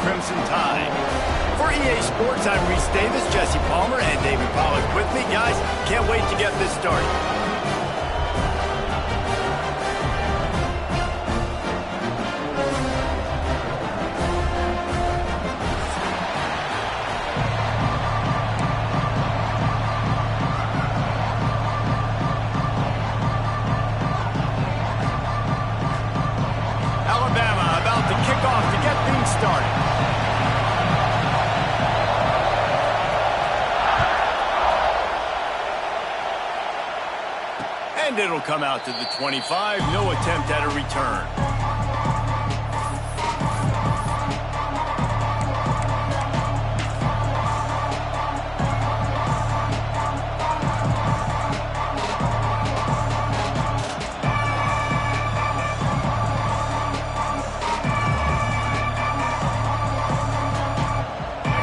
Crimson Tide. For EA Sports, I'm Reese Davis, Jesse Palmer, and David Pollack with me. Guys, can't wait to get this started. And it'll come out to the 25. No attempt at a return.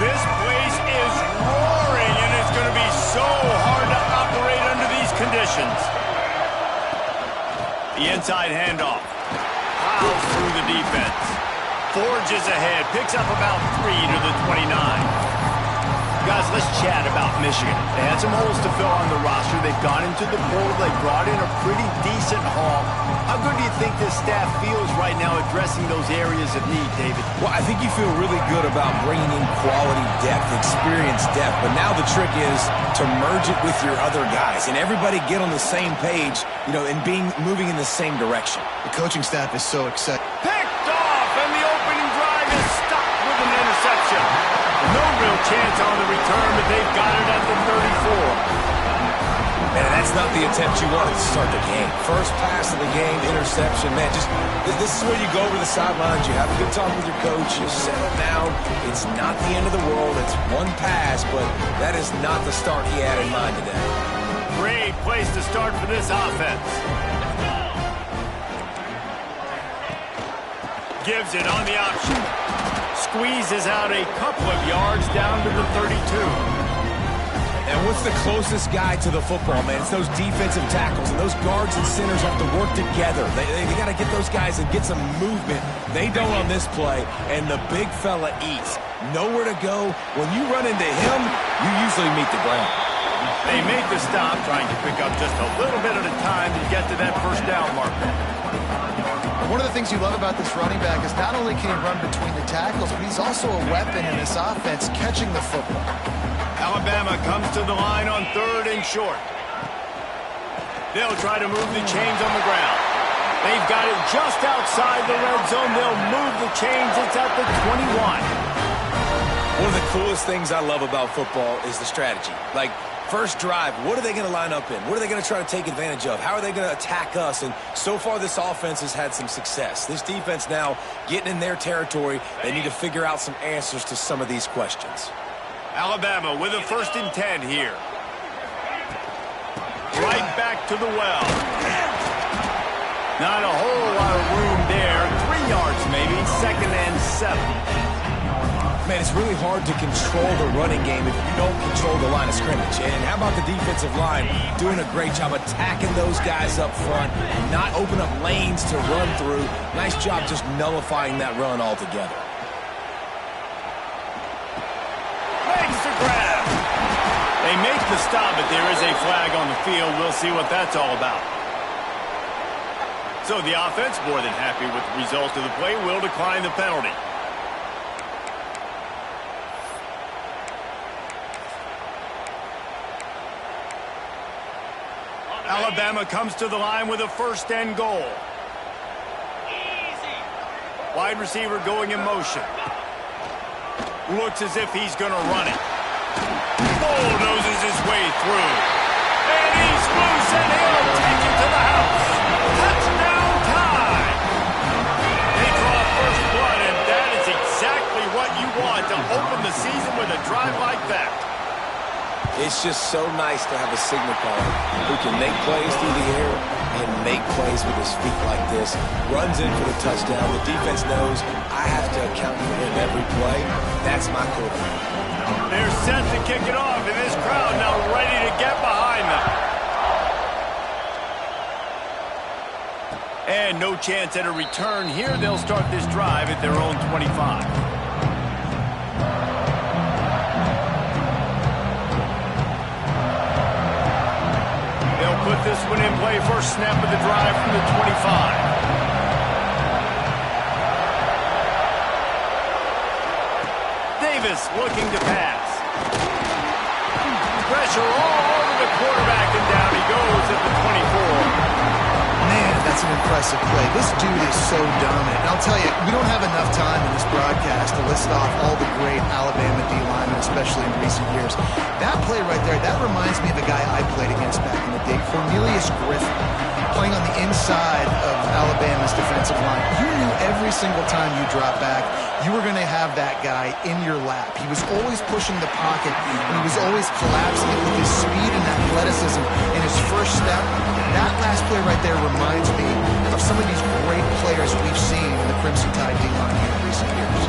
This place is roaring, and it's going to be so hard to operate under these conditions. The inside handoff. Piles through the defense. Forges ahead. Picks up about 3 to the 29. Guys, let's chat about Michigan. They had some holes to fill on the roster. They've gone into the portal. They brought in a pretty decent haul. How good do you think this staff feels right now addressing those areas of need, David? Well, I think you feel really good about bringing in quality depth, experience depth. But now the trick is to merge it with your other guys and everybody get on the same page, and moving in the same direction. The coaching staff is so excited. Picked off, and the opening drive is stopped with an interception. No real chance on the return, but they've got it at the 34. Man, that's not the attempt you wanted to start the game. First pass of the game, interception. Man, this is where you go over the sidelines. You have a good talk with your coach. You settle down. It's not the end of the world. It's one pass, but that is not the start he had in mind today. Great place to start for this offense. Gives it on the option. Squeezes out a couple of yards down to the 32. And what's the closest guy to the football, man? It's those defensive tackles, and those guards and centers have to work together. They got to get those guys and get some movement. They don't on this play, and the big fella eats. Nowhere to go. When you run into him, you usually meet the ground. They make the stop, trying to pick up just a little bit at a time to get to that first down marker. One of the things you love about this running back is not only can he run between the tackles, but he's also a weapon in this offense catching the football. Alabama comes to the line on 3rd and short. They'll try to move the chains on the ground. They've got it just outside the red zone. They'll move the chains. It's at the 21. One of the coolest things I love about football is the strategy. Like, first drive, what are they going to line up in? What are they going to try to take advantage of? How are they going to attack us? And so far, this offense has had some success. This defense now getting in their territory. They need to figure out some answers to some of these questions. Alabama with a 1st and 10 here. Right back to the well. Not a whole lot of room there. 3 yards maybe. 2nd and 7. Man, it's really hard to control the running game if you don't control the line of scrimmage. And how about the defensive line doing a great job attacking those guys up front, not open up lanes to run through. Nice job just nullifying that run altogether. Makes the grab. They make the stop, but there is a flag on the field. We'll see what that's all about. So the offense, more than happy with the result of the play, will decline the penalty. Alabama comes to the line with a 1st and goal. Wide receiver going in motion. Looks as if he's going to run it. Bulldozes his way through. And he's loose, and he'll take it to the house. Touchdown time! They draw first blood, and that is exactly what you want to open the season with a drive like that. It's just so nice to have a signal caller who can make plays through the air and make plays with his feet like this. Runs in for the touchdown. The defense knows I have to account for him every play. That's my quarterback. They're set to kick it off, and this crowd now ready to get behind them. And no chance at a return here. They'll start this drive at their own 25. put this one in play. First snap of the drive from the 25. Davis looking to pass. Pressure all over the quarterback, and down he goes at the 24. Man, that's an impressive play. This dude is so dominant. And I'll tell you, we don't have enough time in this broadcast to list off all the great Alabama D-linemen, especially in recent years. That play right there, that reminds me of a guy I played against back in the day, Cornelius Griffin, playing on the inside of Alabama's defensive line. You knew every single time you dropped back, you were going to have that guy in your lap. He was always pushing the pocket, and he was always collapsing it with his speed and athleticism in his first step. That last play right there reminds me of some of these great players we've seen in the Crimson Tide D-line in recent years.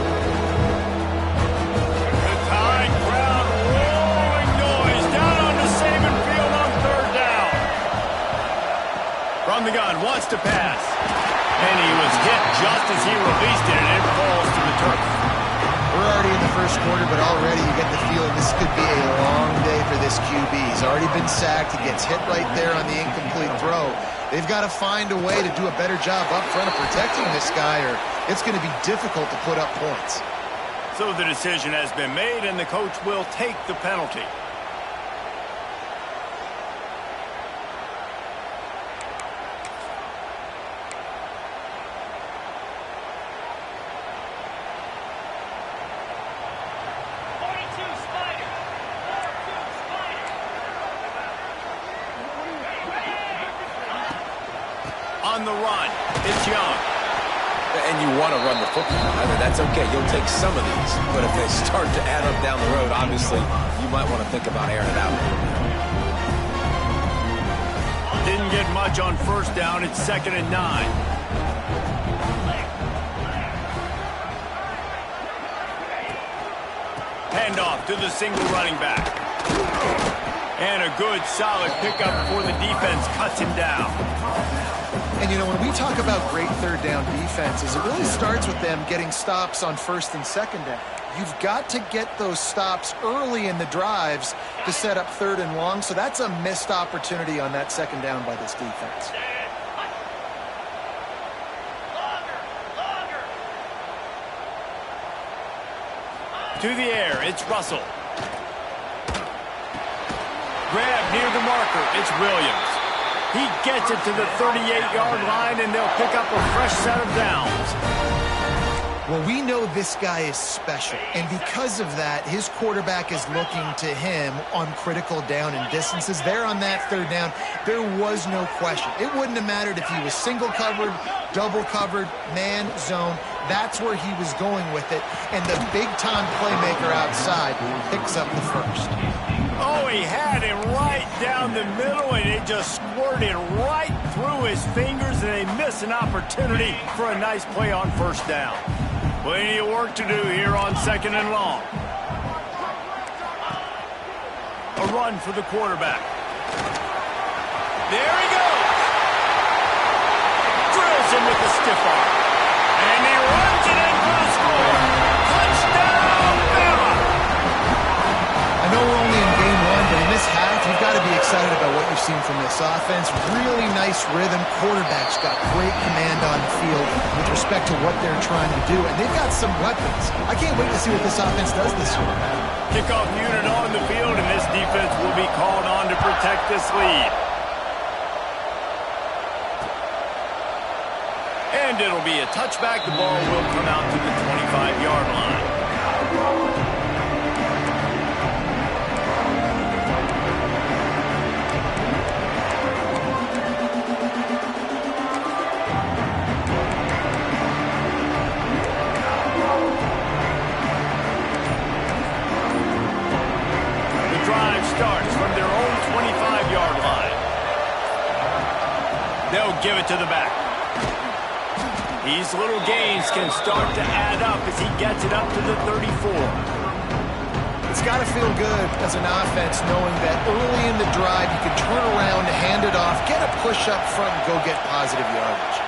The Tide crowd rolling noise down on the Saban field on third down. From the gun, wants to pass. And he was hit just as he released it, and it falls to the turf. We're already in the first quarter, but already you get the feeling this could be a long day for this QB. He's already been sacked. He gets hit right there on the incomplete throw. They've got to find a way to do a better job up front of protecting this guy, or it's going to be difficult to put up points. So the decision has been made, and the coach will take the penalty. On the run, it's Young. And you want to run the football. I mean, that's okay. You'll take some of these. But if they start to add up down the road, obviously, you might want to think about airing it out. Didn't get much on first down. It's 2nd and 9. Handoff to the single running back. And a good, solid pickup before the defense cuts him down. And, you know, when we talk about great third down defenses, it really starts with them getting stops on first and second down. You've got to get those stops early in the drives to set up third and long, so that's a missed opportunity on that second down by this defense. To the air, it's Russell. Grab near the marker, it's Williams. He gets it to the 38-yard line, and they'll pick up a fresh set of downs. Well, we know this guy is special, and because of that, his quarterback is looking to him on critical down and distances. There on that third down, there was no question. It wouldn't have mattered if he was single covered, double covered, man, zone. That's where he was going with it, and the big-time playmaker outside picks up the first. Oh, he had it right down the middle, and it just squirted right through his fingers, and they miss an opportunity for a nice play on first down. Plenty of work to do here on 2nd and long. A run for the quarterback. There he goes. Drills him with the stiff arm. And he runs it in for the score. Touchdown, Bama! I know we're only in game one, but in this half, you've got to be excited about what you've seen from this offense. Really nice rhythm. Quarterback's got great command on the field with respect to what they're trying to do, and they've got some weapons. I can't wait to see what this offense does this year. Kickoff unit on the field, and this defense will be called on to protect this lead. And it'll be a touchback. The ball will come out to the 25-yard line. The drive starts from their own 25-yard line. They'll give it to the back. These little gains can start to add up as he gets it up to the 34. It's got to feel good as an offense knowing that early in the drive you can turn around, hand it off, get a push up front, and go get positive yardage.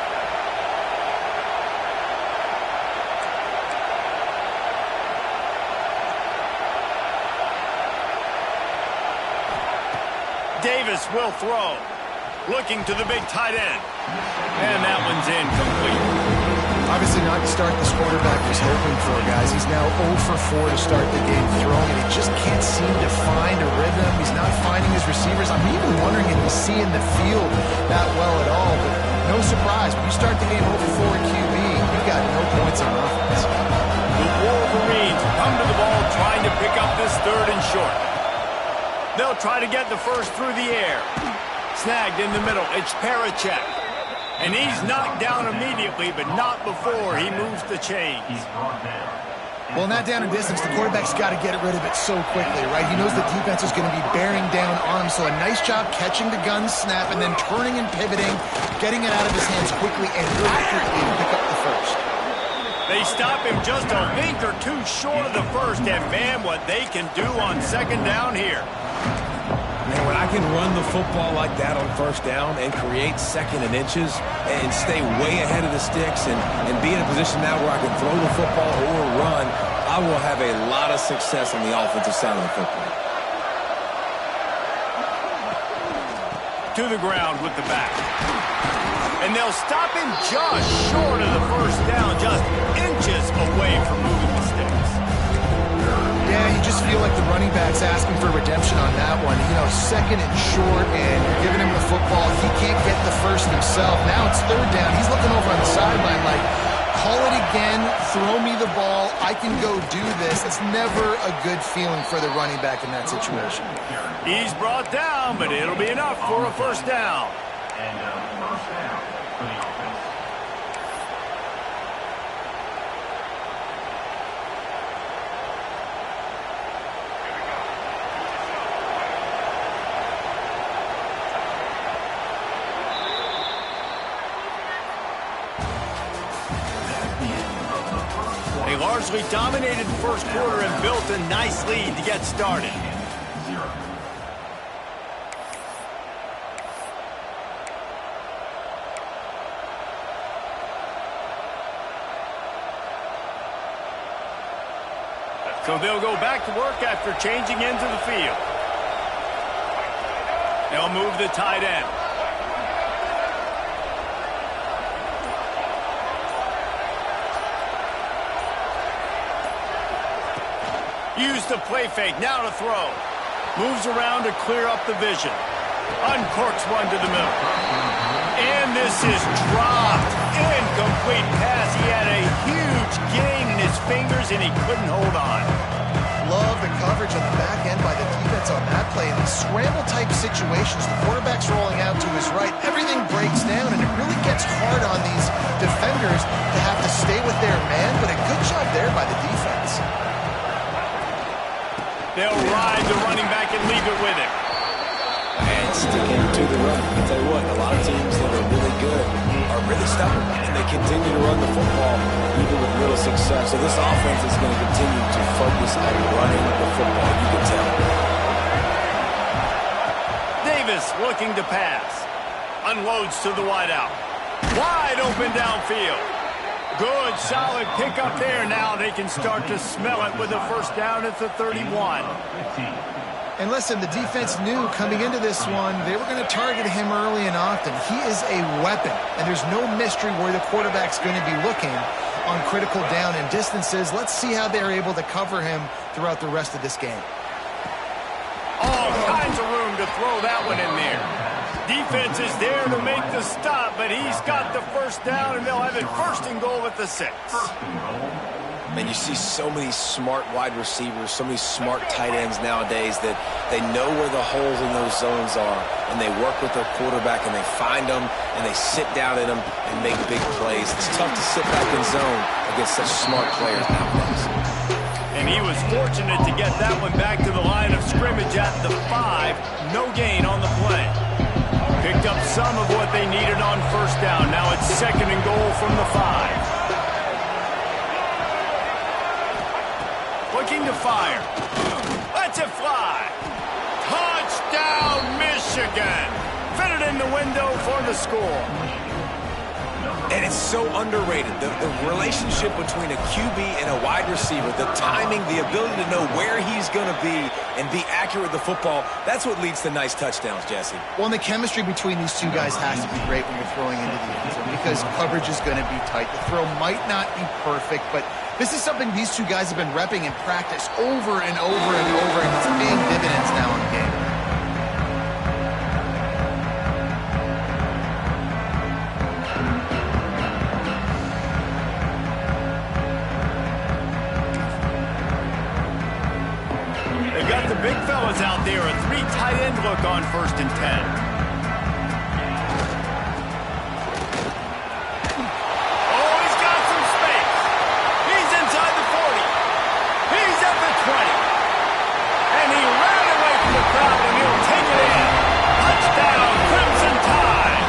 Davis will throw. Looking to the big tight end. And that one's incomplete. Obviously not to start this quarterback was hoping for, guys. He's now 0 for 4 to start the game throwing, and he just can't seem to find a rhythm. He's not finding his receivers. I'm even wondering if he's seeing the field that well at all. But no surprise, when you start the game 0 for 4 QB, you've got no points on offense. The Wolverines come to the ball trying to pick up this 3rd and short. They'll try to get the first through the air. Snagged in the middle. It's Parachek. And he's knocked down immediately, but not before he moves the chains. Well, in that down and distance, the quarterback's got to get rid of it so quickly, right? He knows the defense is going to be bearing down on him, so a nice job catching the gun snap and then turning and pivoting, getting it out of his hands quickly and accurately to pick up the first. They stop him just a link or two short of the first, and man, what they can do on 2nd down here. Man, when I can run the football like that on 1st down and create 2nd and inches and stay way ahead of the sticks and be in a position now where I can throw the football or run, I will have a lot of success on the offensive side of the football. To the ground with the back. And they'll stop him just short of the 1st down, just inches away from moving the sticks. Yeah, you just feel like the running back's asking for redemption on that one. You know, 2nd and short, and you're giving him the football. He can't get the first himself. Now it's 3rd down. He's looking over on the sideline like, call it again, throw me the ball, I can go do this. It's never a good feeling for the running back in that situation. He's brought down, but it'll be enough for a 1st down. They largely dominated the 1st quarter and built a nice lead to get started. So they'll go back to work after changing into the field. They'll move the tight end. Use the play fake, now to throw. Moves around to clear up the vision. Uncorks one to the middle. And this is dropped. Incomplete pass. He had a huge gain in his fingers and he couldn't hold on. Love the coverage on the back end by the defense on that play. In these scramble-type situations, the quarterback's rolling out to his right. Everything breaks down, and it really gets hard on these defenders to have to stay with their man, but a good job there by the defense. They'll ride the running back and leave it with him. And sticking to the run. I tell you what, a lot of teams that are really good are really stubborn, and they continue to run the football even with little success. So this offense is going to continue to focus on running the football, you can tell. Davis looking to pass. Unloads to the wideout. Wide open downfield. Good, solid pickup there. Now they can start to smell it with a 1st down at the 31. And listen, the defense knew coming into this one, they were going to target him early and often. He is a weapon, and there's no mystery where the quarterback's going to be looking on critical down and distances. Let's see how they're able to cover him throughout the rest of this game. All kinds of room to throw that one in there. Defense is there to make the stop, but he's got the 1st down, and they'll have it 1st and goal at the 6. Man, you see so many smart wide receivers, so many smart tight ends nowadays that they know where the holes in those zones are, and they work with their quarterback, and they find them, and they sit down in them and make big plays. It's tough to sit back in zone against such smart players nowadays. And he was fortunate to get that one back to the line of scrimmage at the 5. No gain on the play. Picked up some of what they needed on 1st down. Now it's 2nd and goal from the 5. Looking to fire. Lets it fly. Touchdown, Michigan. Fitted in the window for the score. And it's so underrated. The relationship between a QB and a wide receiver, the timing, the ability to know where he's going to be and be accurate with the football, that's what leads to nice touchdowns, Jesse. Well, and the chemistry between these two guys has to be great when you're throwing into the end zone because coverage is going to be tight. The throw might not be perfect, but this is something these two guys have been repping in practice over and over and over, and it's paying dividends now in the game. Big fellas out there, a 3 tight end look on 1st and 10. Oh, he's got some space. He's inside the 40. He's at the 20. And he ran away from the crowd, and he'll take it in. Touchdown, Crimson Tide.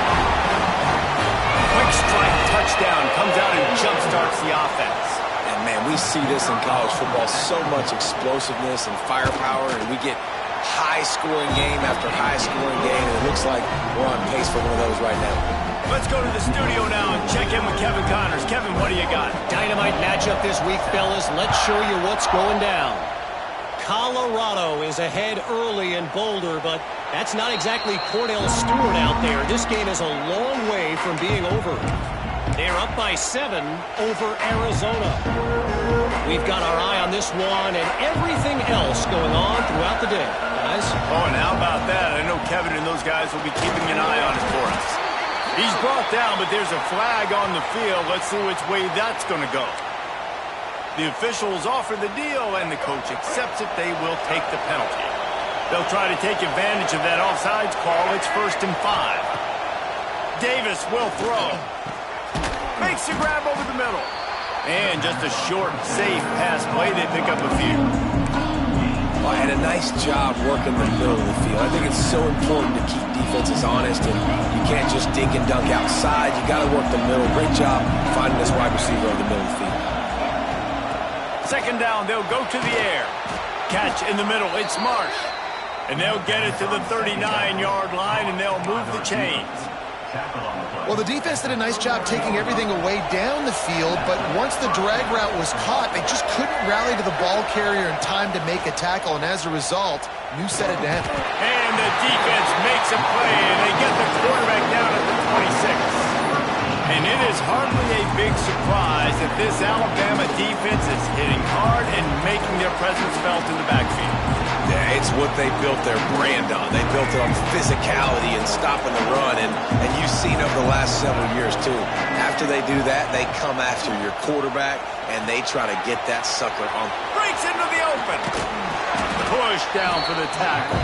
Quick strike touchdown comes out and jumpstarts the offense. Man, we see this in college football, so much explosiveness and firepower, and we get high-scoring game after high-scoring game, and it looks like we're on pace for one of those right now. Let's go to the studio now and check in with Kevin Connors. Kevin, what do you got? Dynamite matchup this week, fellas. Let's show you what's going down. Colorado is ahead early in Boulder, but that's not exactly Cordell Stewart out there. This game is a long way from being over. They're up by 7 over Arizona. We've got our eye on this one and everything else going on throughout the day, guys. Oh, and how about that? I know Kevin and those guys will be keeping an eye on it for us. He's brought down, but there's a flag on the field. Let's see which way that's going to go. The officials offer the deal, and the coach accepts it. They will take the penalty. They'll try to take advantage of that offsides call. It's 1st and 5. Davis will throw. Makes a grab over the middle. And just a short, safe pass play. They pick up a few. Well, and a nice job working the middle of the field. I think it's so important to keep defenses honest, and you can't just dink and dunk outside. You got to work the middle. Great job finding this wide receiver over the middle of the field. 2nd down, they'll go to the air. Catch in the middle. It's Marsh. And they'll get it to the 39-yard line, and they'll move the chains. Well, the defense did a nice job taking everything away down the field, but once the drag route was caught, they just couldn't rally to the ball carrier in time to make a tackle, and as a result, New set it down. And the defense makes a play, and they get the quarterback down at the 26. And it is hardly a big surprise that this Alabama defense is hitting hard and making their presence felt in the backfield. Yeah, it's what they built their brand on. They built it on physicality and stopping the run, and you've seen over the last several years, too. After they do that, they come after your quarterback, and they try to get that sucker on. Breaks into the open. Push down for the tackle.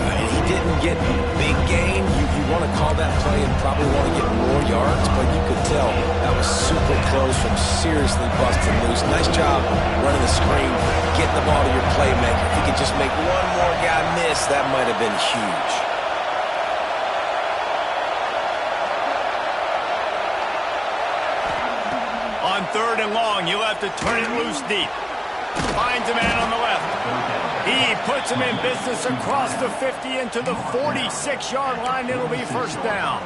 And he didn't get big gain. You want to call that play and probably want to get more yards, but you could tell that was super close from seriously busting loose. Nice job running the screen, getting the ball to your playmaker. If he could just make one more guy miss, that might have been huge. On 3rd and long, you'll have to turn it loose deep. Finds a man on the left. He puts him in business across the 50 into the 46-yard line. It'll be 1st down.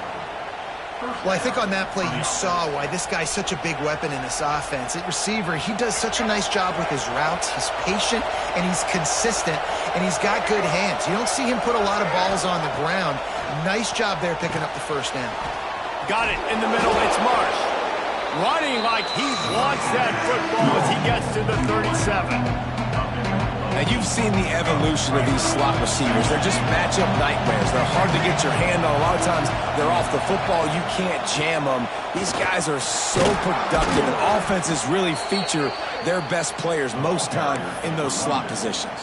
Well, I think on that play you saw why this guy's such a big weapon in this offense. At receiver, he does such a nice job with his routes. He's patient, and he's consistent, and he's got good hands. You don't see him put a lot of balls on the ground. Nice job there picking up the 1st down. Got it in the middle. It's Marsh. Running like he wants that football as he gets to the 37. Now, you've seen the evolution of these slot receivers. They're just matchup nightmares. They're hard to get your hand on. A lot of times, they're off the football. You can't jam them. These guys are so productive, and offenses really feature their best players most time in those slot positions.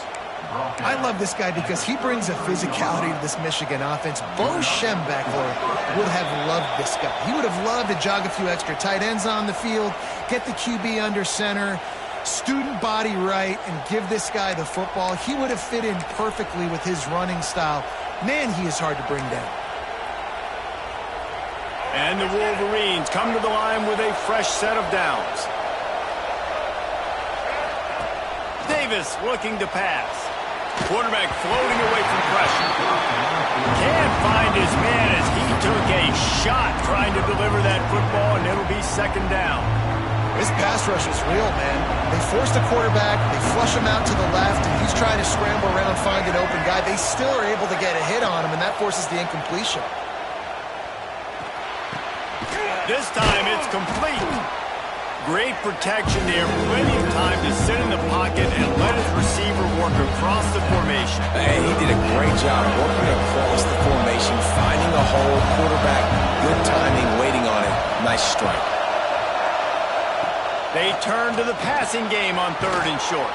I love this guy because he brings a physicality to this Michigan offense. Bo Schembechler would have loved this guy. He would have loved to jog a few extra tight ends on the field, get the QB under center, student body right, and give this guy the football. He would have fit in perfectly with his running style. Man, he is hard to bring down. And the Wolverines come to the line with a fresh set of downs. Davis looking to pass. Quarterback floating away from pressure. Can't find his man as he took a shot trying to deliver that football, and it'll be second down. This pass rush is real, man. They force the quarterback, they flush him out to the left, and he's trying to scramble around, find an open guy. They still are able to get a hit on him, and that forces the incompletion. This time it's complete. Great protection there. Plenty of time to sit in the pocket and let his receiver work across the formation. And he did a great job working across the formation, finding a hole, quarterback, good timing, waiting on it. Nice strike. They turn to the passing game on 3rd and short.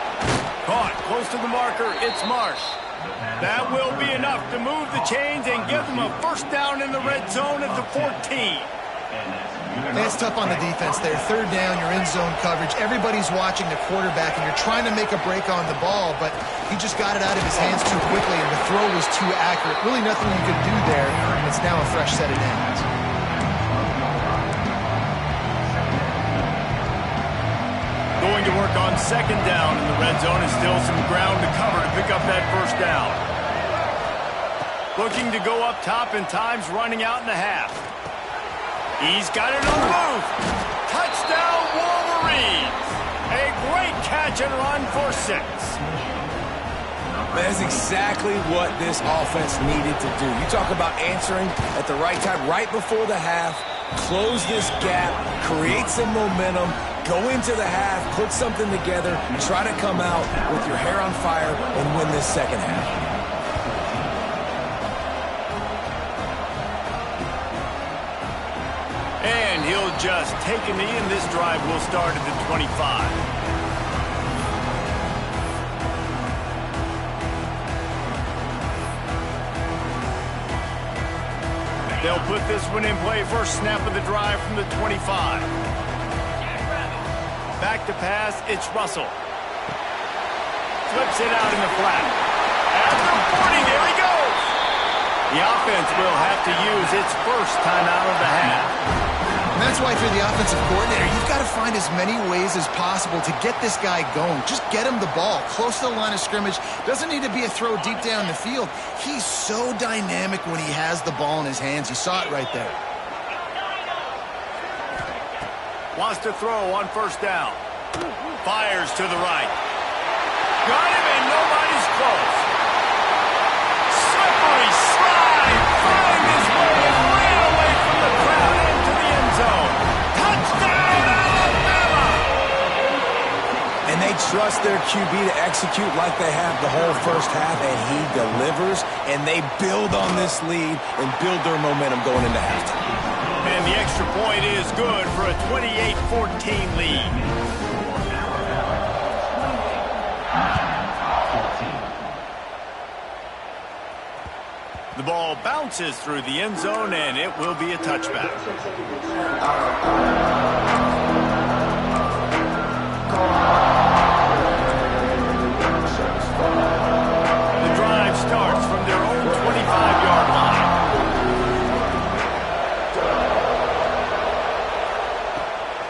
Caught close to the marker. It's Marsh. That will be enough to move the chains and give them a first down in the red zone at the 14. That's tough on the defense there. 3rd down, you're in zone coverage. Everybody's watching the quarterback, and you're trying to make a break on the ball, but he just got it out of his hands too quickly, and the throw was too accurate. Really nothing you could do there, and it's now a fresh set of downs. Going to work on 2nd down in the red zone, and still some ground to cover to pick up that first down. Looking to go up top, and time's running out in the half. He's got it on the move. Touchdown, Wolverines. A great catch and run for 6. That's exactly what this offense needed to do. You talk about answering at the right time, right before the half, close this gap, create some momentum, go into the half, put something together, try to come out with your hair on fire and win this second half. And he'll just take a knee, and this drive will start at the 25. They'll put this one in play. First snap of the drive from the 25. Back to pass, it's Russell. Flips it out in the flat. At the 40, there he goes. The offense will have to use its first timeout of the half. And that's why if you're the offensive coordinator, you've got to find as many ways as possible to get this guy going. Just get him the ball close to the line of scrimmage. Doesn't need to be a throw deep down the field. He's so dynamic when he has the ball in his hands. You saw it right there. Wants to throw on first down. Fires to the right. Got him, and nobody's close. Slippery slide. Find his way and ran away from the crowd into the end zone. Touchdown, Alabama! And they trust their QB to execute like they have the whole first half, and he delivers, and they build on this lead and build their momentum going into halftime. And the extra point is good for a 28-14 lead. The ball bounces through the end zone, and it will be a touchback. The drive starts from their own 25-yard line.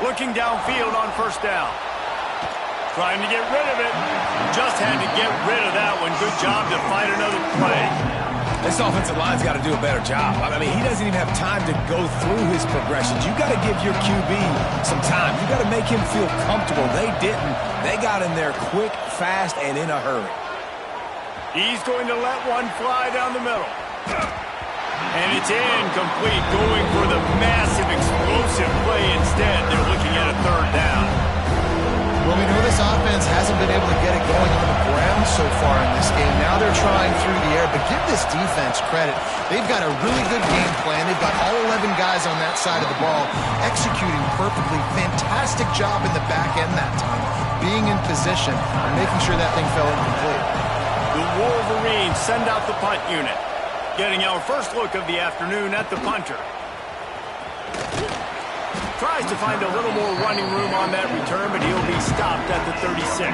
Looking downfield on first down. Trying to get rid of it. Just had to get rid of that one. Good job to find another play. This offensive line's got to do a better job. I mean, he doesn't even have time to go through his progressions. You got to give your QB some time. You got to make him feel comfortable. They didn't. They got in there quick, fast, and in a hurry. He's going to let one fly down the middle. And it's incomplete, going for the massive, explosive play instead. They're looking at a third down. Well, we know this offense hasn't been able to get it going on the ground so far in this game. Now they're trying through the air, but give this defense credit. They've got a really good game plan. They've got all 11 guys on that side of the ball executing perfectly. Fantastic job in the back end that time, being in position and making sure that thing fell incomplete. The Wolverines send out the punt unit. Getting our first look of the afternoon at the punter. Tries to find a little more running room on that return, but he'll be stopped at the 36.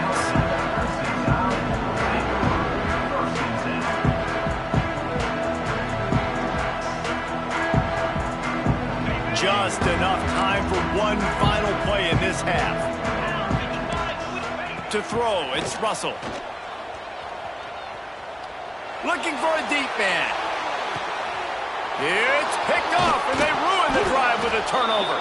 Just enough time for one final play in this half. To throw, it's Russell. looking for a deep man. It's picked off, and they ruin the drive with a turnover.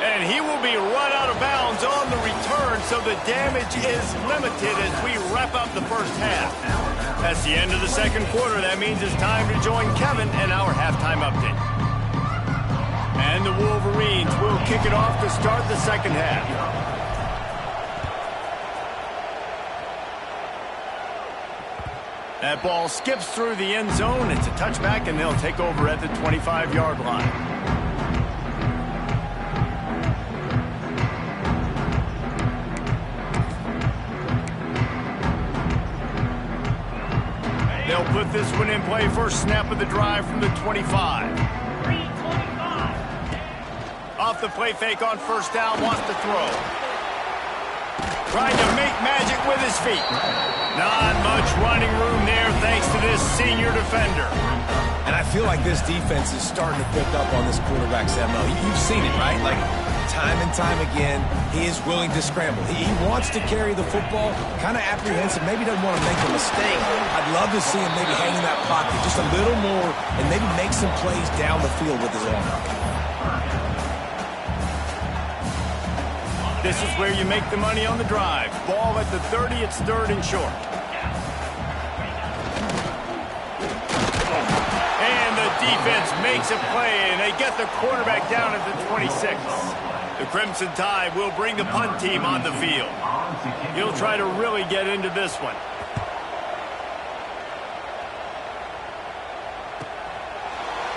And he will be run out of bounds on the return, so the damage is limited as we wrap up the first half. That's the end of the second quarter. That means it's time to join Kevin and our halftime update. And the Wolverines will kick it off to start the second half. That ball skips through the end zone. It's a touchback, and they'll take over at the 25-yard line. They'll put this one in play. First snap of the drive from the 25. Off the play fake on first down, wants to throw. Trying to make magic with his feet. Not much running room there thanks to this senior defender. And I feel like this defense is starting to pick up on this quarterback's MO. You've seen it, right? Like, time and time again, he is willing to scramble. He wants to carry the football, kind of apprehensive, maybe doesn't want to make a mistake. I'd love to see him maybe hang in that pocket just a little more and maybe make some plays down the field with his arm. This is where you make the money on the drive. Ball at the 30, it's third and short. And the defense makes a play, and they get the quarterback down at the 26. The Crimson Tide will bring the punt team on the field. He'll try to really get into this one.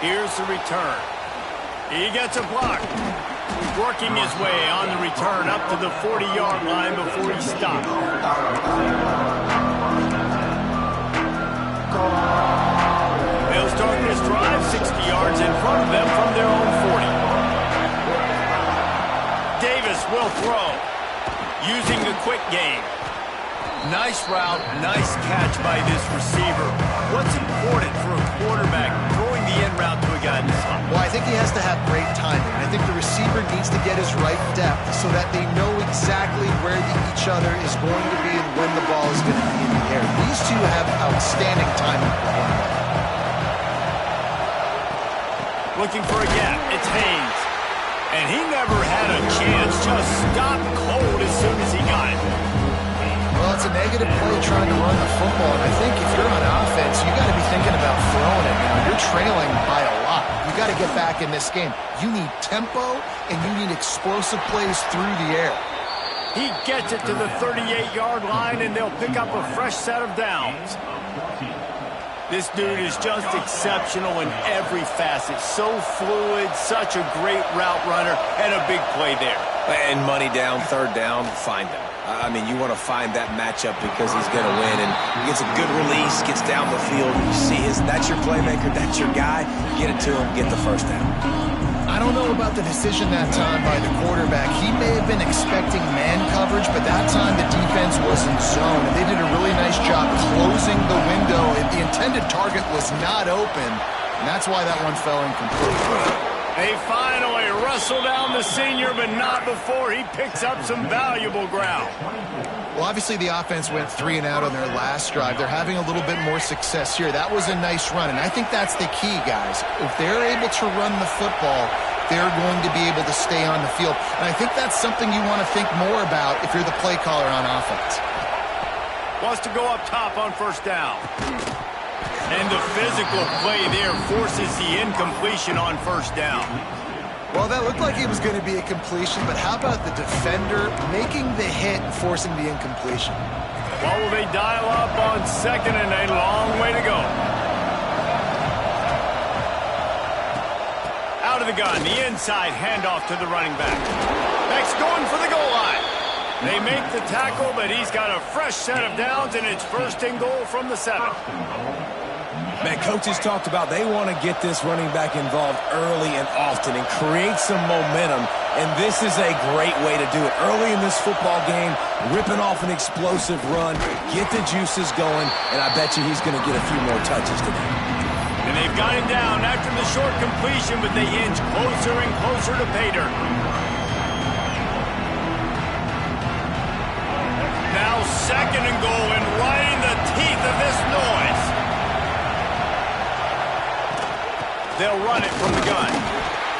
Here's the return. He gets a block. Working his way on the return up to the 40-yard line before he stopped. They'll start this drive 60 yards in front of them from their own 40. Davis will throw, using the quick game. Nice route, nice catch by this receiver. What's important for a quarterback throwing the end route to a guy this high? Well, I think he has to have great timing. I think the receiver needs to get his right depth so that they know exactly where each other is going to be and when the ball is going to be in the air. These two have outstanding timing for one another. Looking for a gap. It's Haynes. And he never had a chance. Just stopped cold as soon as he got it. Well, it's a negative play trying to run the football, and I think if you're on offense, you got to be thinking about throwing it. You're trailing by a lot. You got to get back in this game. You need tempo, and you need explosive plays through the air. He gets it to the 38-yard line, and they'll pick up a fresh set of downs. This dude is just exceptional in every facet. So fluid, such a great route runner, and a big play there. And money down, third down, find him. I mean, you want to find that matchup because he's going to win, and he gets a good release, gets down the field. You see that's your playmaker, that's your guy. Get it to him, get the first down. I don't know about the decision that time by the quarterback. He may have been expecting man coverage, but that time the defense was in zone, and they did a really nice job closing the window. The intended target was not open, and that's why that one fell incomplete. They finally wrestle down the senior, but not before he picks up some valuable ground. Well, obviously the offense went 3 and out on their last drive. They're having a little bit more success here. That was a nice run, and I think that's the key, guys. If they're able to run the football, they're going to be able to stay on the field. And I think that's something you want to think more about if you're the play caller on offense. Wants to go up top on first down. And the physical play there forces the incompletion on first down. Well, that looked like it was going to be a completion, but how about the defender making the hit and forcing the incompletion? Well, will they dial up on second, and a long way to go. Out of the gun, the inside handoff to the running back. Back's going for the goal line. They make the tackle, but he's got a fresh set of downs, and it's first and goal from the 7. Man, coaches talked about they want to get this running back involved early and often and create some momentum, and this is a great way to do it. Early in this football game, ripping off an explosive run, get the juices going, and I bet you he's going to get a few more touches today. And they've got him down after the short completion, but they inch closer and closer to pay dirt. Now second and goal, and right in the teeth of this noise. They'll run it from the gun.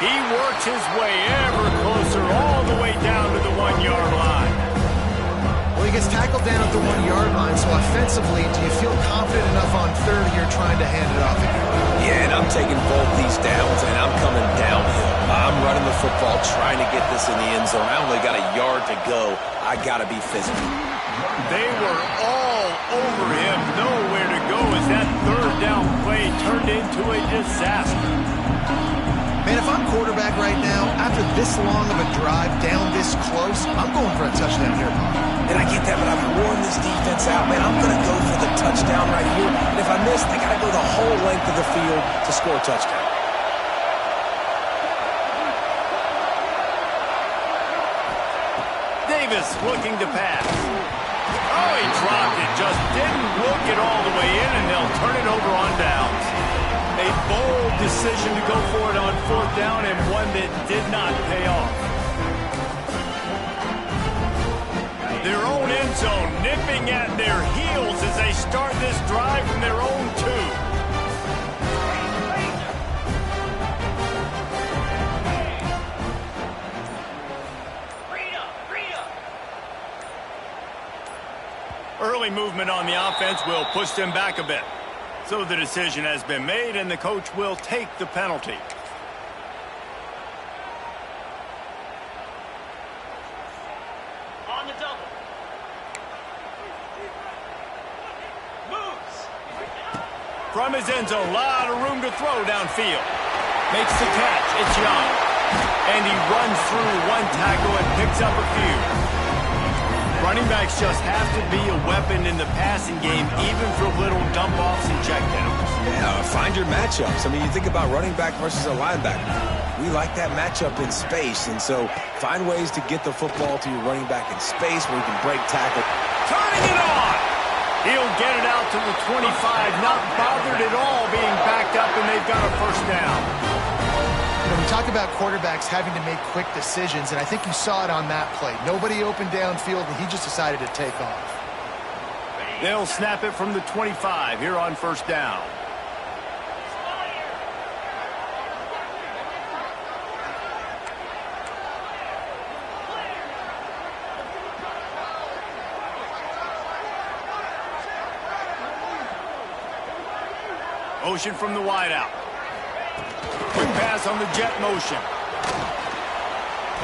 He works his way ever closer all the way down to the 1-yard line. Well, he gets tackled down at the 1-yard line, so offensively, do you feel confident enough on third here trying to hand it off again? Yeah, and I'm taking both these downs, and I'm coming downhill. I'm running the football, trying to get this in the end zone. I only got a yard to go. I got to be physical. They were all over him, nowhere to go as that third down play turned into a disaster. Man, if I'm quarterback right now, after this long of a drive down this close, I'm going for a touchdown here, Bob. And I get that, but I've worn this defense out, man. I'm going to go for the touchdown right here. And if I miss, they got to go the whole length of the field to score a touchdown. Davis looking to pass. Oh, he dropped it. Just didn't look it all the way in, and they'll turn it over on downs. A bold decision to go for it on fourth down, and one that did not pay off. Their own end zone nipping at their heels as they start this drive from their own 2. Early movement on the offense will push them back a bit. So the decision has been made, and the coach will take the penalty. On the double. Moves. From his end zone, a lot of room to throw downfield. Makes the catch. It's Young. And he runs through one tackle and picks up a few. Running backs just have to be a weapon in the passing game, even for little dump-offs and checkdowns. Yeah, find your matchups. I mean, you think about running back versus a linebacker. We like that matchup in space, and so find ways to get the football to your running back in space where you can break tackle. Turning it on! He'll get it out to the 25, not bothered at all being backed up, and they've got a first down. When we talk about quarterbacks having to make quick decisions, and I think you saw it on that play. Nobody open downfield, and he just decided to take off. They'll snap it from the 25 here on first down. Motion from the wideout. Quick pass on the jet motion.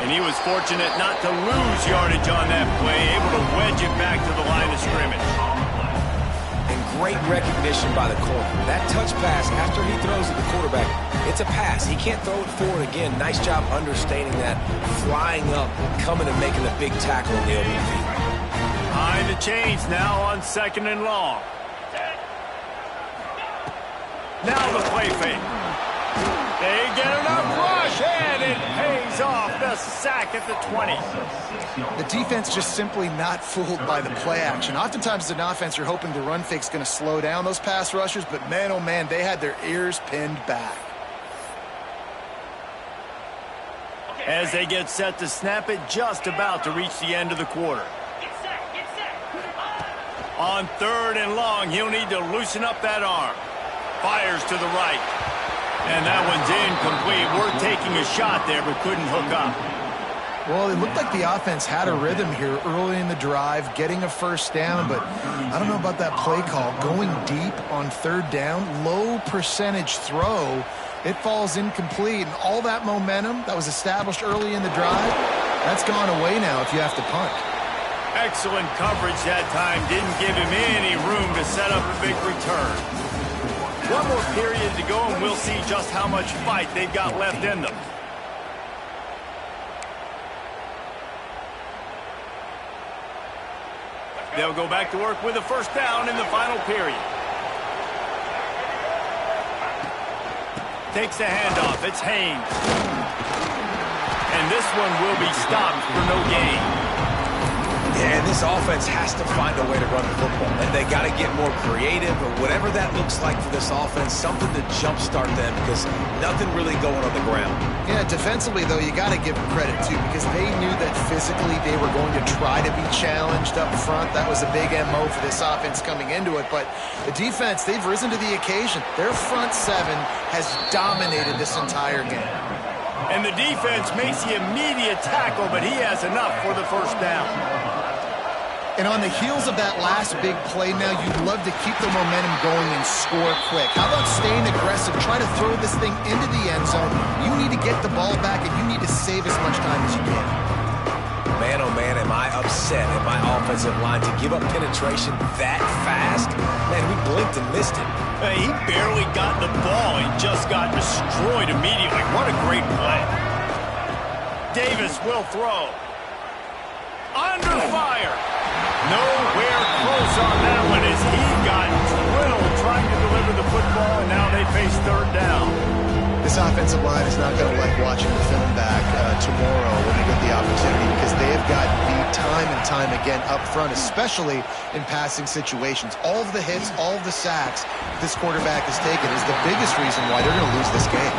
And he was fortunate not to lose yardage on that play, able to wedge it back to the line of scrimmage. And great recognition by the corner. That touch pass after he throws at the quarterback, it's a pass. He can't throw it forward again. Nice job understanding that, flying up, coming and making a big tackle in the open field. Behind the chains now on 2nd and long. Now the play fake. They get enough rush, and it pays off. The sack at the 20. The defense just simply not fooled by the play action. Oftentimes as an offense, you're hoping the run fake's going to slow down those pass rushers, but man, oh man, they had their ears pinned back. As they get set to snap it, just about to reach the end of the quarter. On 3rd and long, he'll need to loosen up that arm. Fires to the right. And that one's incomplete. Worth taking a shot there, but couldn't hook up. Well, it looked like the offense had a rhythm here early in the drive, getting a first down, but I don't know about that play call. Going deep on 3rd down, low percentage throw, it falls incomplete. And all that momentum that was established early in the drive, that's gone away now if you have to punt. Excellent coverage that time. Didn't give him any room to set up a big return. One more period to go, and we'll see just how much fight they've got left in them. They'll go back to work with a first down in the final period. Takes the handoff. It's Haynes. And this one will be stopped for no gain. Yeah, this this offense has to find a way to run the football. And they got to get more creative or whatever that looks like for this offense, something to jumpstart them because nothing really going on the ground. Yeah, defensively, though, you got to give them credit, too, because they knew that physically they were going to try to be challenged up front. That was a big MO for this offense coming into it. But the defense, they've risen to the occasion. Their front seven has dominated this entire game. And the defense makes the immediate tackle, but he has enough for the first down. And on the heels of that last big play now, you'd love to keep the momentum going and score quick. How about staying aggressive? Try to throw this thing into the end zone. You need to get the ball back, and you need to save as much time as you can. Man, oh man, am I upset at my offensive line to give up penetration that fast? Man, we blinked and missed it. Hey, he barely got the ball. He just got destroyed immediately. What a great play. Davis will throw. Under fire. Nowhere close on that one as he got drilled trying to deliver the football, and now they face third down. This offensive line is not going to like watching the film back tomorrow when they get the opportunity because they have gotten beat time and time again up front, especially in passing situations. All of the hits, all of the sacks this quarterback has taken is the biggest reason why they're going to lose this game.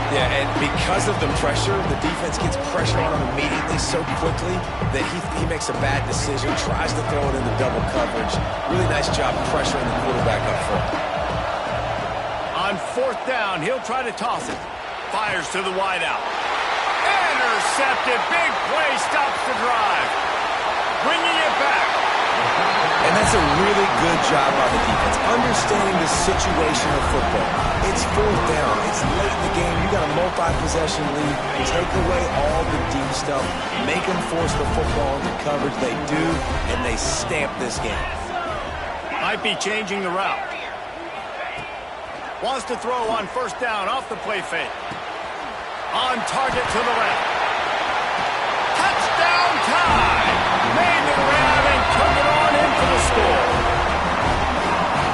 Yeah, and because of the pressure, the defense gets pressure on him immediately so quickly that he makes a bad decision, tries to throw it into double coverage. Really nice job pressuring the quarterback up front. On fourth down, he'll try to toss it. Fires to the wideout. Intercepted. Big play stops the drive. Bringing it back. And that's a really good job by the defense, understanding the situation of football. It's fourth down. It's late in the game. You got a multi-possession lead. Take away all the deep stuff. Make them force the football into coverage. They do, and they stamp this game. Might be changing the route. Wants to throw on first down off the play fake. On target to the left. Touchdown time! Made the grab and took it on in for the score.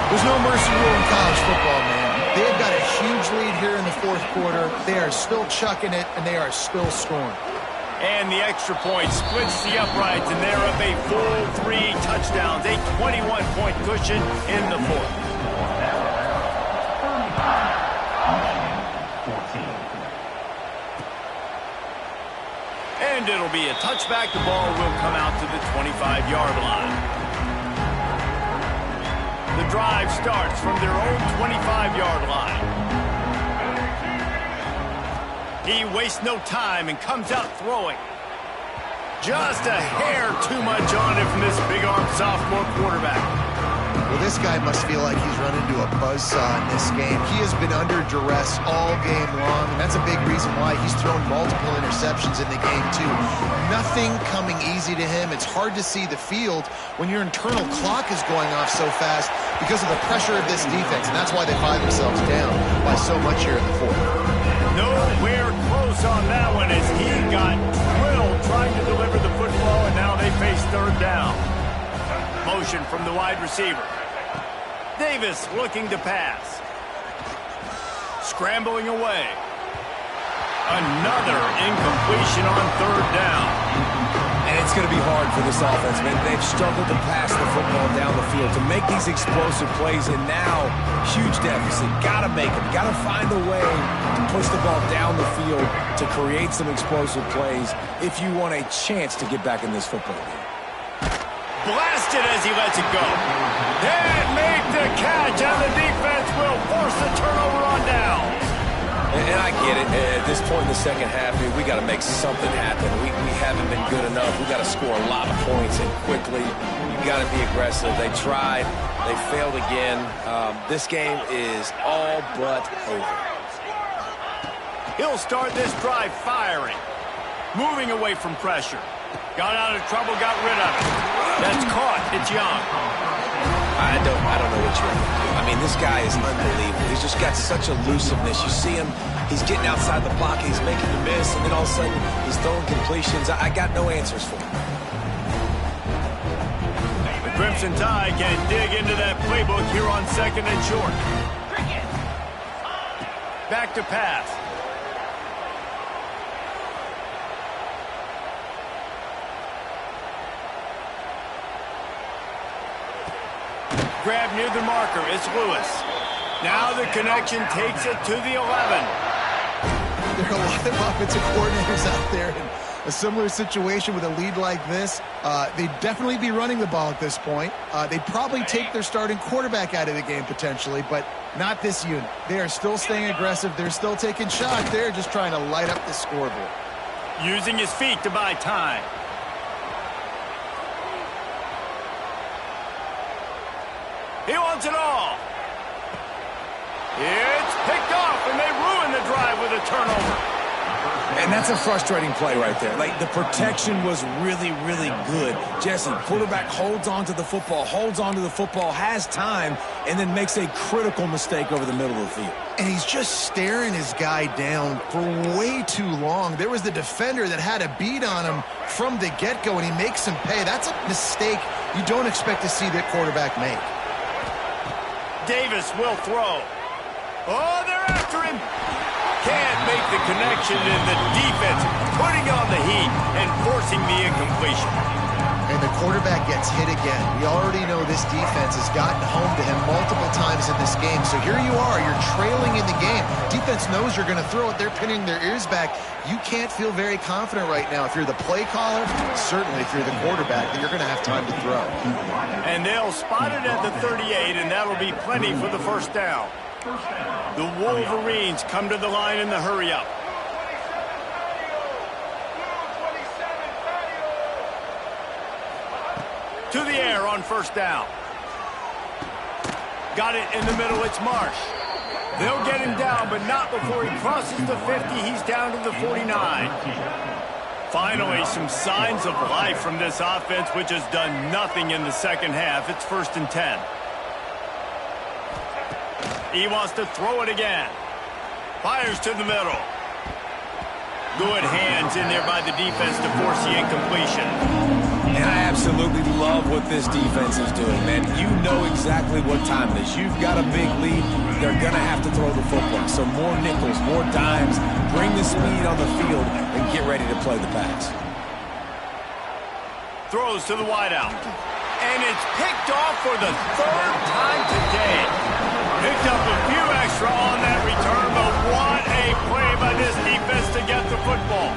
There's no mercy rule in college football, man. They've got a huge lead here in the fourth quarter. They are still chucking it, and they are still scoring. And the extra point splits the uprights, and they're up a full 3 touchdowns. A 21-point cushion in the fourth. And it'll be a touchback. The ball will come out to the 25-yard line. The drive starts from their own 25-yard line. He wastes no time and comes out throwing. Just a hair too much on it from this big-armed sophomore quarterback. Well, this guy must feel like he's run into a buzzsaw in this game. He has been under duress all game long, and that's a big reason why he's thrown multiple interceptions in the game, too. Nothing coming easy to him. It's hard to see the field when your internal clock is going off so fast because of the pressure of this defense, and that's why they find themselves down by so much here in the fourth. Nowhere close on that one as he got drilled trying to deliver the football, and now they face third down. Motion from the wide receiver. Davis looking to pass. Scrambling away. Another incompletion on third down. And it's going to be hard for this offense, man. They've struggled to pass the football down the field, to make these explosive plays, and now, huge deficit. Got to make them. Got to find a way to push the ball down the field to create some explosive plays if you want a chance to get back in this football game. Blasted as he lets it go. And make the catch, and the defense will force the turnover on down. And I get it. At this point in the second half, we got to make something happen. We haven't been good enough. We got to score a lot of points and quickly. You got to be aggressive. They tried. They failed again. This game is all but over. He'll start this drive firing. Moving away from pressure. Got out of trouble, got rid of it. That's caught. It's Young. I don't know what you're doing. I mean, this guy is unbelievable. He's just got such elusiveness. You see him, he's getting outside the pocket, he's making the miss, and then all of a sudden, he's throwing completions. I got no answers for him. The Crimson Tide can dig into that playbook here on second and short. Back to pass. grab near the marker. It's Lewis. Now the connection takes it to the 11. There are a lot of offensive coordinators out there in a similar situation with a lead like this. They'd definitely be running the ball at this point. They'd probably take their starting quarterback out of the game potentially, but not this unit. They are still staying aggressive. They're still taking shots. They're just trying to light up the scoreboard. Using his feet to buy time. He wants it all. It's picked off, and they ruin the drive with a turnover. And that's a frustrating play right there. Like, the protection was really, really good. Jesse, quarterback holds on to the football, has time, and then makes a critical mistake over the middle of the field. And he's just staring his guy down for way too long. There was the defender that had a beat on him from the get-go, and he makes him pay. That's a mistake you don't expect to see that quarterback make. Davis will throw. Oh, they're after him. Can't make the connection, and the defense putting on the heat and forcing the incompletion. And the quarterback gets hit again. We already know this defense has gotten home to him multiple times in this game. So here you are, you're trailing in the game. Defense knows you're going to throw it. They're pinning their ears back. You can't feel very confident right now. If you're the play caller, certainly if you're the quarterback, that you're going to have time to throw. And they'll spot it at the 38, and that'll be plenty for the first down. The Wolverines come to the line in the hurry-up. To the air on first down. Got it in the middle, it's Marsh. They'll get him down, but not before he crosses the 50. He's down to the 49. Finally, some signs of life from this offense, which has done nothing in the second half. It's 1st and 10. He wants to throw it again. Fires to the middle. Good hands in there by the defense to force the incompletion. And I absolutely love what this defense is doing, man. You know exactly what time it is. You've got a big lead. They're going to have to throw the football. So more nickels, more dimes. Bring the speed on the field and get ready to play the pass. Throws to the wideout. And it's picked off for the 3rd time today. Picked up a few extra on that return, but what a play by this defense to get the football.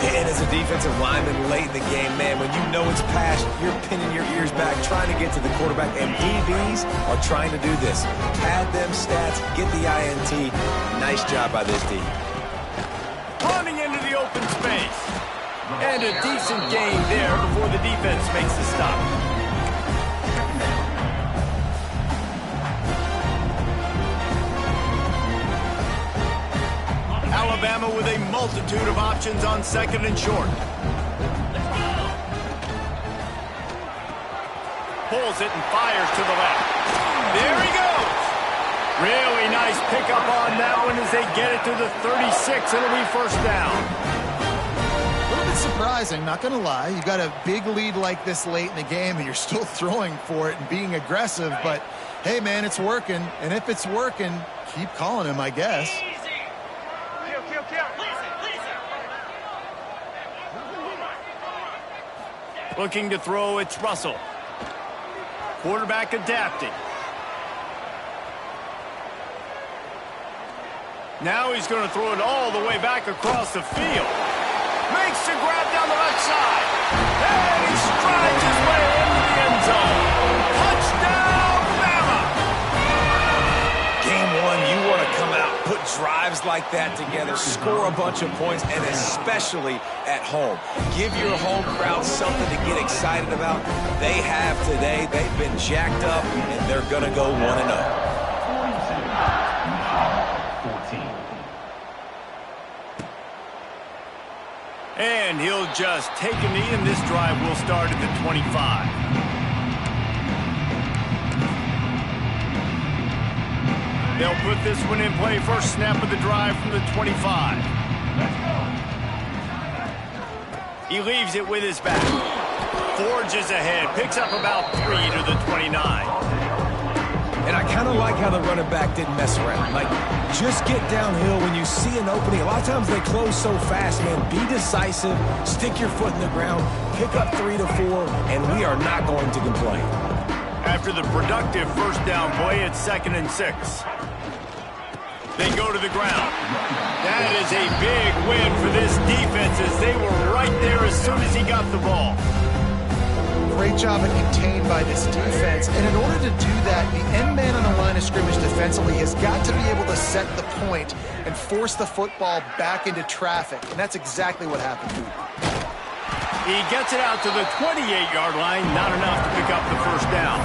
And as a defensive lineman late in the game, man, when you know it's past, you're pinning your ears back, trying to get to the quarterback, and DBs are trying to do this. Pad them stats, get the INT. Nice job by this D. Running into the open space. And a decent gain there before the defense makes the stop. Alabama with a multitude of options on 2nd and short. Pulls it and fires to the left. There he goes. Really nice pickup on that one as they get it to the 36. It'll be 1st down. A little bit surprising, not going to lie. You got a big lead like this late in the game, and you're still throwing for it and being aggressive. But, hey, man, it's working. And if it's working, keep calling him, I guess. Looking to throw, it's Russell. Quarterback adapting. Now he's going to throw it all the way back across the field. Makes the grab down the left side. And he strides his way into the end zone. Touchdown, Bama! Game 1, you want to come out, put drives like that together, score a bunch of points, and especially at home. Give your home crowd something to get excited about. They have today. They've been jacked up, and they're going to go 1-0. And he'll just take a knee, and this drive will start at the 25. They'll put this one in play. First snap of the drive from the 25. He leaves it with his back. Forges ahead. Picks up about 3 to the 29. And I kind of like how the running back didn't mess around. Like, just get downhill when you see an opening. A lot of times they close so fast, man. Be decisive. Stick your foot in the ground. Pick up 3 to 4, and we are not going to complain. After the productive first down play, it's 2nd and 6. They go to the ground. That is a big win for this defense as they were right there as soon as he got the ball. Great job of contained by this defense. And in order to do that, the end man on the line of scrimmage defensively has got to be able to set the point and force the football back into traffic. And that's exactly what happened here. He gets it out to the 28-yard line, not enough to pick up the first down.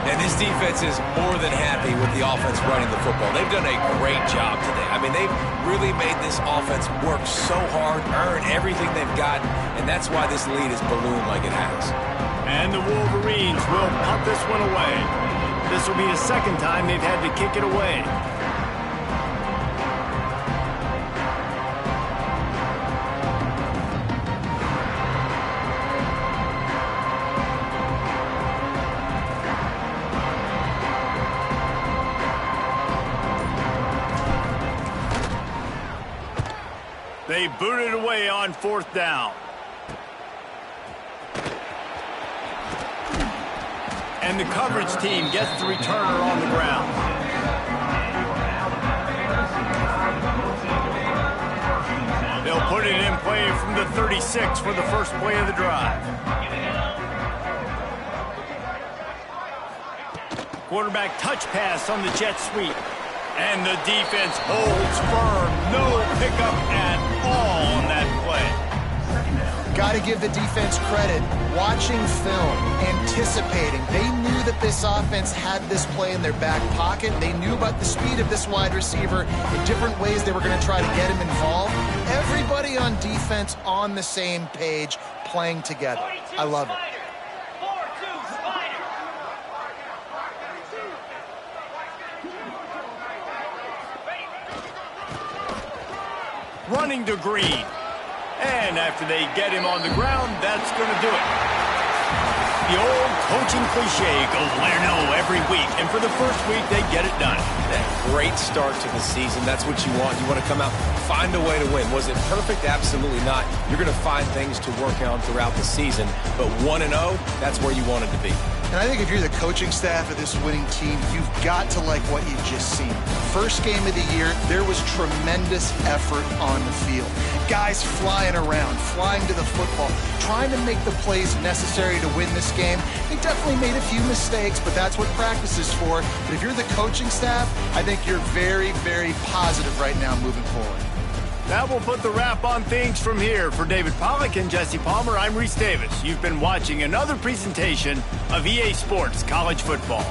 And this defense is more than happy with the offense running the football. They've done a great job today. I mean, they've really made this offense work so hard, earn everything they've gotten, and that's why this lead is ballooned like it has. And the Wolverines will punt this one away. This will be the second time they've had to kick it away. They boot it away on 4th down. And the coverage team gets the returner on the ground. They'll put it in play from the 36 for the first play of the drive. Quarterback touch pass on the jet sweep. And the defense holds firm. No pickup at all on that play. Got to give the defense credit. Watching film, anticipating. They knew that this offense had this play in their back pocket. They knew about the speed of this wide receiver, in different ways they were going to try to get him involved. Everybody on defense on the same page, playing together. I love it. Running to Green. And after they get him on the ground, that's going to do it. The old coaching cliche goes let her know every week. And for the first week, they get it done. That great start to the season. That's what you want. You want to come out, find a way to win. Was it perfect? Absolutely not. You're going to find things to work on throughout the season. But 1-0, that's where you want it to be. And I think if you're the coaching staff of this winning team, you've got to like what you've just seen. First game of the year, there was tremendous effort on the field. Guys flying around, flying to the football, trying to make the plays necessary to win this game. They definitely made a few mistakes, but that's what practice is for. But if you're the coaching staff, I think you're very, very positive right now moving forward. That will put the wrap on things from here. For David Pollack and Jesse Palmer, I'm Reese Davis. You've been watching another presentation of EA Sports College Football.